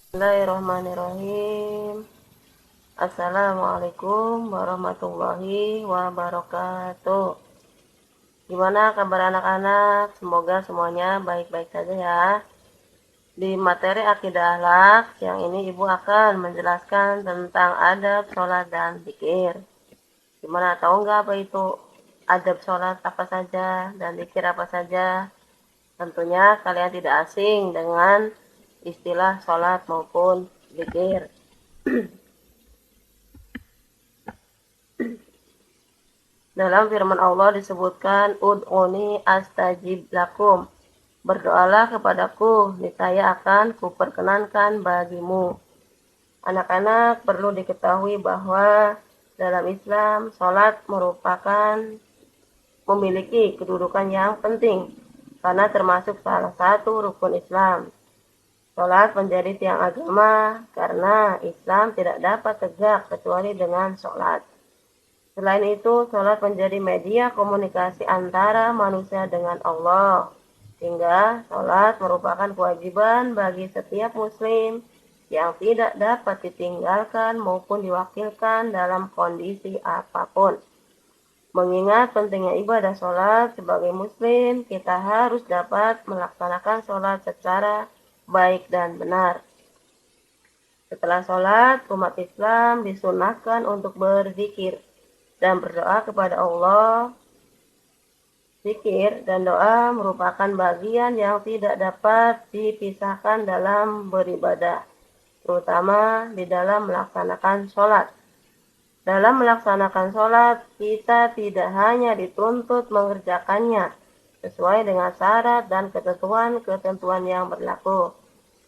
Bismillahirrahmanirrahim. Assalamualaikum warahmatullahi wabarakatuh. Gimana kabar anak-anak? Semoga semuanya baik-baik saja ya. Di materi akidah akhlak, yang ini ibu akan menjelaskan tentang adab sholat dan zikir. Gimana, tahu nggak apa itu adab sholat apa saja dan zikir apa saja? Tentunya kalian tidak asing dengan istilah sholat maupun zikir. Dalam firman Allah disebutkan, Ud'uni astajib lakum. Berdoalah kepadaku, niscaya akan kuperkenankan bagimu. Anak-anak perlu diketahui bahwa dalam Islam, sholat merupakan memiliki kedudukan yang penting, karena termasuk salah satu rukun Islam. Sholat menjadi tiang agama, karena Islam tidak dapat tegak kecuali dengan sholat. Selain itu, sholat menjadi media komunikasi antara manusia dengan Allah, sehingga sholat merupakan kewajiban bagi setiap muslim yang tidak dapat ditinggalkan maupun diwakilkan dalam kondisi apapun. Mengingat pentingnya ibadah sholat sebagai muslim, kita harus dapat melaksanakan sholat secara baik dan benar. Setelah sholat, umat Islam disunahkan untuk berzikir dan berdoa kepada Allah. Zikir dan doa merupakan bagian yang tidak dapat dipisahkan dalam beribadah, terutama di dalam melaksanakan sholat. Dalam melaksanakan sholat, kita tidak hanya dituntut mengerjakannya sesuai dengan syarat dan ketentuan-ketentuan yang berlaku,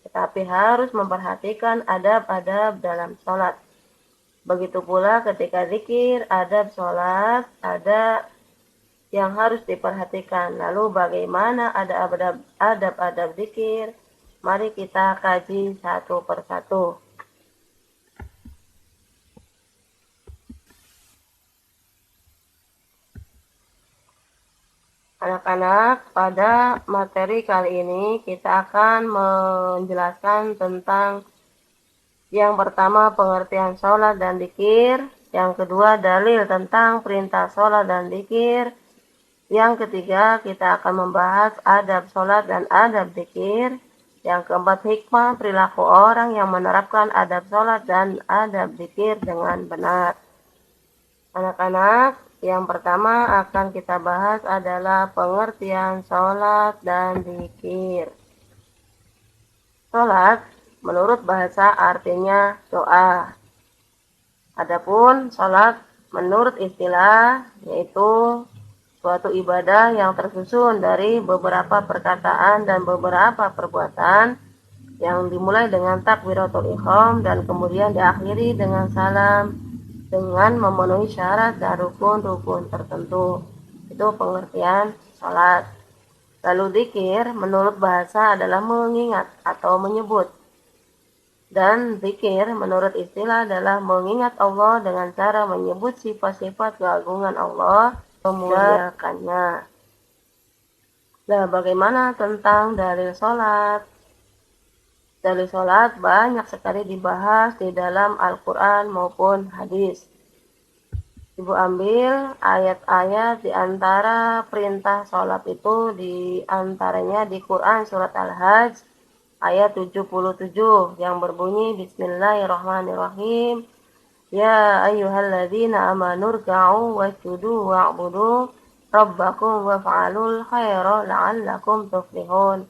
tetapi harus memperhatikan adab-adab dalam sholat. Begitu pula ketika zikir, adab sholat ada yang harus diperhatikan. Lalu bagaimana adab-adab zikir? Mari kita kaji satu persatu. Anak-anak, pada materi kali ini kita akan menjelaskan tentang yang pertama pengertian sholat dan zikir, yang kedua dalil tentang perintah sholat dan zikir, yang ketiga kita akan membahas adab sholat dan adab zikir, yang keempat hikmah perilaku orang yang menerapkan adab sholat dan adab zikir dengan benar. Anak-anak, yang pertama akan kita bahas adalah pengertian sholat dan zikir. Sholat menurut bahasa artinya doa. Adapun sholat menurut istilah yaitu suatu ibadah yang tersusun dari beberapa perkataan dan beberapa perbuatan yang dimulai dengan takbiratul ihram dan kemudian diakhiri dengan salam dengan memenuhi syarat dan rukun-rukun tertentu. Itu pengertian sholat. Lalu zikir menurut bahasa adalah mengingat atau menyebut. Dan zikir menurut istilah adalah mengingat Allah dengan cara menyebut sifat-sifat keagungan Allah, memuliakannya. Nah, bagaimana tentang dalil sholat? Dalil sholat banyak sekali dibahas di dalam Al-Quran maupun hadis. Ibu ambil ayat-ayat di antara perintah sholat itu di antaranya di Quran surat Al-Hajj ayat 77 yang berbunyi Bismillahirrahmanirrahim. Ya ayyuhalladzina amanu rka'u wasjudu wa'budu rabbakum waf'alul khaira la'allakum tuflihun.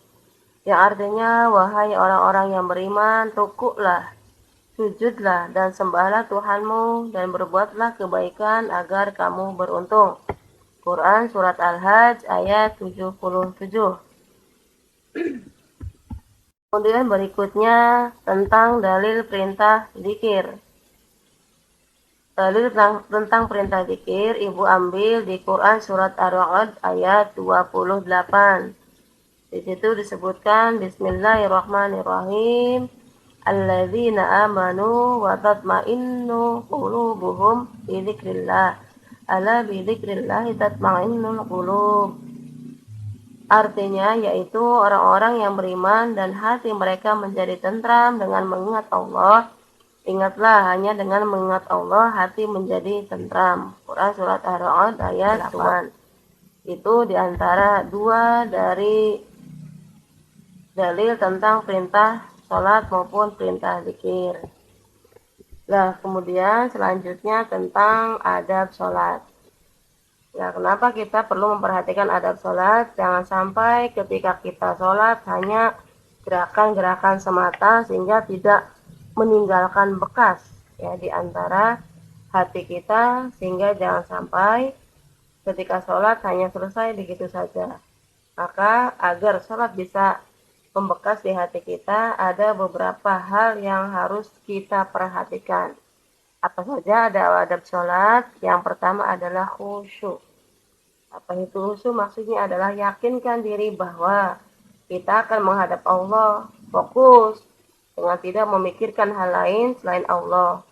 Yang artinya, wahai orang-orang yang beriman, rukuklah, sujudlah, dan sembahlah Tuhanmu, dan berbuatlah kebaikan agar kamu beruntung. Quran Surat Al-Hajj ayat 77. Kemudian berikutnya tentang dalil perintah zikir. Dalil tentang perintah zikir, ibu ambil di Quran Surat Ar-Ra'd ayat 28. Di situ disebutkan Bismillahirrahmanirrahim. Alladzina amanu wa tatma'innu qulubuhum bi dzikrillah. Ala bi dzikrillah tatma'innul qulub. Artinya yaitu orang-orang yang beriman dan hati mereka menjadi tentram dengan mengingat Allah. Ingatlah, hanya dengan mengingat Allah hati menjadi tentram. Quran Surat Ar-Ra'd ayat 8. Itu diantara dua dari dalil tentang perintah sholat maupun perintah zikir. Nah, kemudian selanjutnya tentang adab sholat. Nah, kenapa kita perlu memperhatikan adab sholat? Jangan sampai ketika kita sholat hanya gerakan-gerakan semata sehingga tidak meninggalkan bekas ya di antara hati kita, sehingga jangan sampai ketika sholat hanya selesai begitu saja. Maka agar sholat bisa membekas di hati kita, ada beberapa hal yang harus kita perhatikan. Apa saja adab sholat? Yang pertama adalah khusyuk. Apa itu khusyuk? Maksudnya adalah yakinkan diri bahwa kita akan menghadap Allah, fokus dengan tidak memikirkan hal lain selain Allah,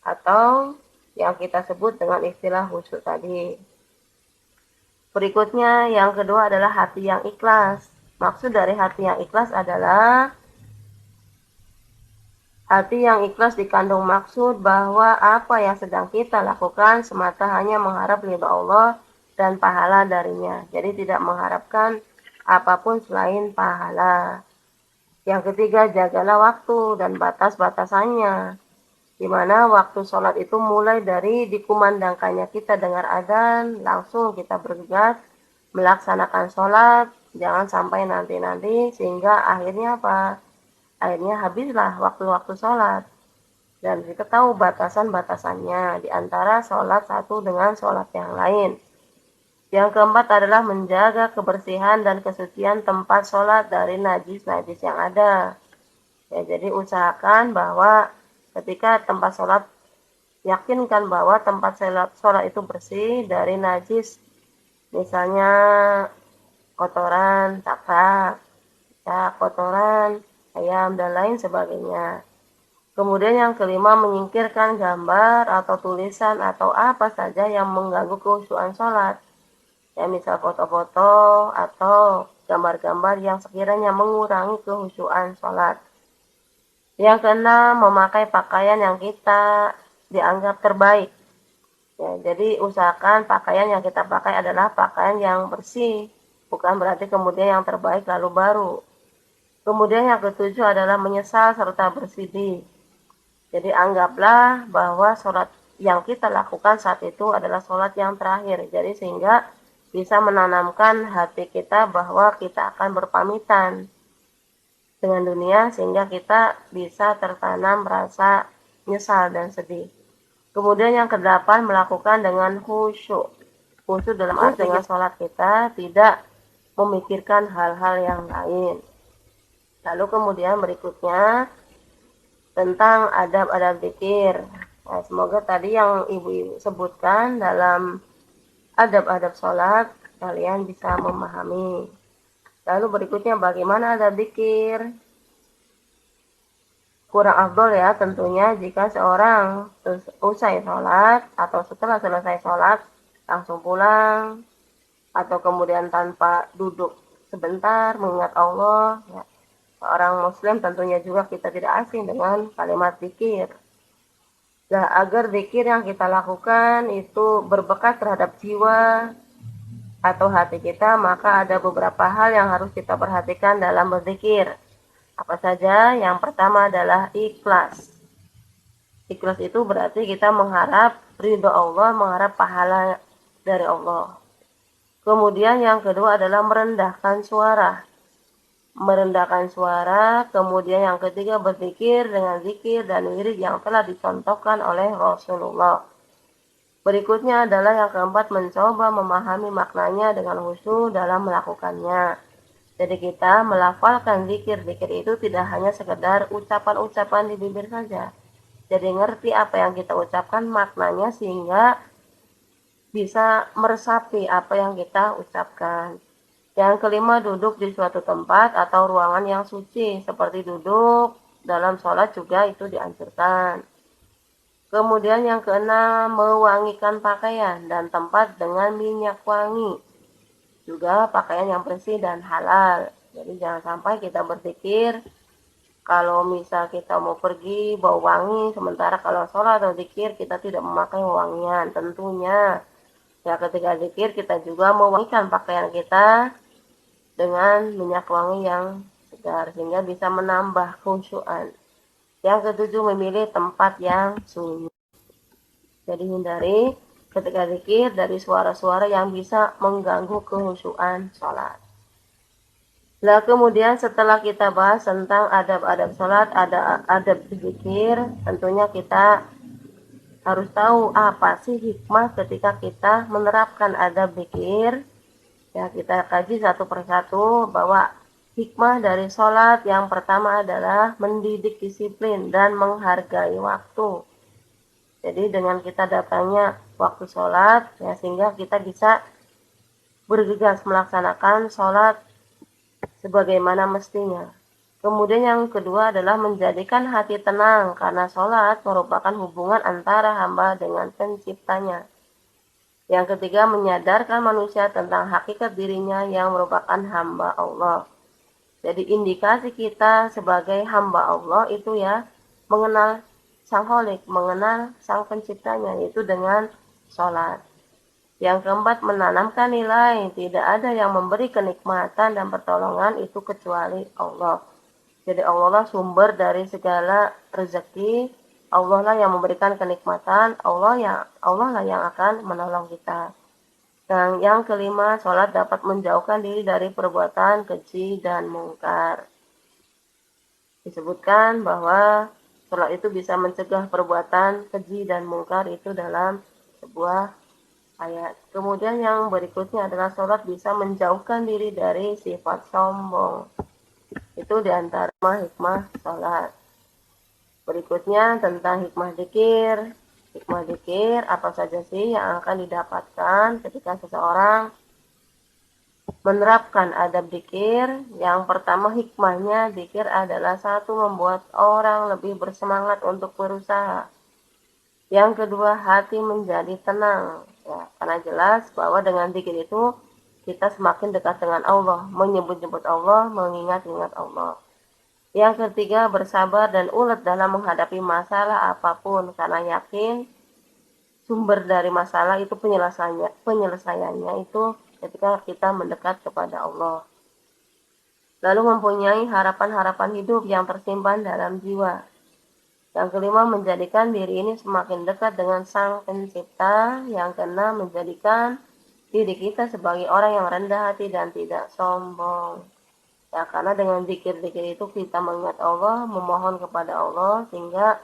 atau yang kita sebut dengan istilah khusyuk tadi. Berikutnya yang kedua adalah hati yang ikhlas. Maksud dari hati yang ikhlas adalah hati yang ikhlas dikandung maksud bahwa apa yang sedang kita lakukan semata hanya mengharap ridha Allah dan pahala darinya. Jadi tidak mengharapkan apapun selain pahala. Yang ketiga, jagalah waktu dan batas-batasannya. Di mana waktu sholat itu mulai dari dikumandangkannya kita dengar adzan, langsung kita bergegas melaksanakan sholat, jangan sampai nanti-nanti sehingga akhirnya apa? Akhirnya habislah waktu-waktu sholat. Dan kita tahu batasan-batasannya di antara sholat satu dengan sholat yang lain. Yang keempat adalah menjaga kebersihan dan kesucian tempat sholat dari najis-najis yang ada. Ya, jadi usahakan bahwa ketika tempat sholat, yakinkan bahwa tempat sholat itu bersih dari najis. Misalnya kotoran cakrak, ya, kotoran ayam, dan lain sebagainya. Kemudian yang kelima, menyingkirkan gambar atau tulisan atau apa saja yang mengganggu kekhusyuan sholat. Ya, misal foto-foto atau gambar-gambar yang sekiranya mengurangi kekhusyuan sholat. Yang keenam, memakai pakaian yang kita dianggap terbaik. Ya, jadi usahakan pakaian yang kita pakai adalah pakaian yang bersih, bukan berarti kemudian yang terbaik lalu baru. Kemudian yang ketujuh adalah menyesal serta bersedih. Jadi anggaplah bahwa sholat yang kita lakukan saat itu adalah sholat yang terakhir. Jadi sehingga bisa menanamkan hati kita bahwa kita akan berpamitan dengan dunia, sehingga kita bisa tertanam rasa nyesal dan sedih. Kemudian yang kedelapan, melakukan dengan khusyuk. Khusyuk dalam arti dengan sholat kita tidak memikirkan hal-hal yang lain. Lalu kemudian berikutnya tentang adab-adab zikir. Nah, semoga tadi yang ibu-ibu sebutkan dalam adab-adab sholat kalian bisa memahami. Lalu berikutnya bagaimana adab zikir? Kurang afdol ya tentunya jika seorang usai sholat atau setelah selesai sholat langsung pulang, atau kemudian tanpa duduk sebentar mengingat Allah. Ya. Seorang muslim tentunya juga kita tidak asing dengan kalimat zikir. Nah, agar zikir yang kita lakukan itu berbekas terhadap jiwa atau hati kita, maka ada beberapa hal yang harus kita perhatikan dalam berzikir. Apa saja? Yang pertama adalah ikhlas. Ikhlas itu berarti kita mengharap ridho Allah, mengharap pahala dari Allah. Kemudian yang kedua adalah merendahkan suara. Kemudian yang ketiga berzikir dengan zikir dan wirid yang telah dicontohkan oleh Rasulullah. Berikutnya adalah yang keempat, mencoba memahami maknanya dengan khusyuk dalam melakukannya. Jadi kita melafalkan zikir-zikir itu tidak hanya sekedar ucapan-ucapan di bibir saja. Jadi ngerti apa yang kita ucapkan maknanya sehingga bisa meresapi apa yang kita ucapkan. Yang kelima, duduk di suatu tempat atau ruangan yang suci, seperti duduk dalam sholat juga itu dianjurkan. Kemudian yang keenam, mewangikan pakaian dan tempat dengan minyak wangi. juga pakaian yang bersih dan halal. Jadi jangan sampai kita berzikir kalau misal kita mau pergi bau wangi, sementara kalau sholat atau zikir kita tidak memakai wangian. Tentunya ya ketika zikir kita juga mewangikan pakaian kita dengan minyak wangi yang segar sehingga bisa menambah khusyuan. Yang ketujuh, memilih tempat yang sunyi. Jadi hindari ketika zikir dari suara-suara yang bisa mengganggu khusyuan sholat. Nah, kemudian setelah kita bahas tentang adab-adab sholat, ada adab zikir, tentunya kita harus tahu apa sih hikmah ketika kita menerapkan adab zikir. Ya, kita kaji satu persatu bahwa hikmah dari sholat yang pertama adalah mendidik disiplin dan menghargai waktu. Jadi dengan kita datangnya waktu sholat, ya sehingga kita bisa bergegas melaksanakan sholat sebagaimana mestinya. Kemudian yang kedua adalah menjadikan hati tenang, karena sholat merupakan hubungan antara hamba dengan penciptanya. Yang ketiga, menyadarkan manusia tentang hakikat dirinya yang merupakan hamba Allah. Jadi indikasi kita sebagai hamba Allah itu ya mengenal sang Kholik, mengenal sang penciptanya, yaitu dengan sholat. Yang keempat, menanamkan nilai tidak ada yang memberi kenikmatan dan pertolongan itu kecuali Allah. Jadi Allah lah sumber dari segala rezeki, Allah lah yang memberikan kenikmatan, Allah lah yang akan menolong kita. Dan yang kelima, sholat dapat menjauhkan diri dari perbuatan keji dan mungkar. Disebutkan bahwa sholat itu bisa mencegah perbuatan keji dan mungkar itu dalam sebuah ayat. Kemudian yang berikutnya adalah sholat bisa menjauhkan diri dari sifat sombong. Itu diantara hikmah sholat. Berikutnya tentang hikmah dzikir. Hikmah dzikir apa saja sih yang akan didapatkan ketika seseorang menerapkan adab dzikir? Yang pertama, hikmahnya dzikir adalah satu, membuat orang lebih bersemangat untuk berusaha. Yang kedua, hati menjadi tenang. Ya, karena jelas bahwa dengan dzikir itu kita semakin dekat dengan Allah, menyebut-nyebut Allah, mengingat-ingat Allah. Yang ketiga, bersabar dan ulet dalam menghadapi masalah apapun, karena yakin sumber dari masalah itu penyelesaiannya itu ketika kita mendekat kepada Allah. Lalu mempunyai harapan-harapan hidup yang tersimpan dalam jiwa. Yang kelima, menjadikan diri ini semakin dekat dengan Sang Pencipta. Yang keenam, menjadikan diri kita sebagai orang yang rendah hati dan tidak sombong. Ya, karena dengan zikir-zikir itu kita mengingat Allah, memohon kepada Allah, sehingga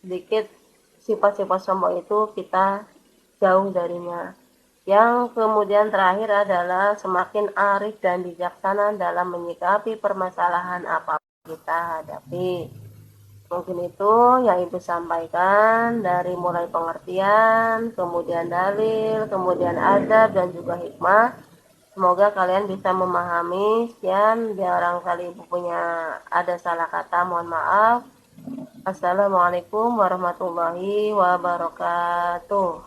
sedikit sifat-sifat sombong itu kita jauh darinya. Yang kemudian terakhir adalah semakin arif dan bijaksana dalam menyikapi permasalahan apa kita hadapi. Mungkin itu yang Ibu sampaikan dari mulai pengertian, kemudian dalil, kemudian adab, dan juga hikmah. Semoga kalian bisa memahami. Sekian, barangkali Ibu punya ada salah kata, mohon maaf. Assalamualaikum warahmatullahi wabarakatuh.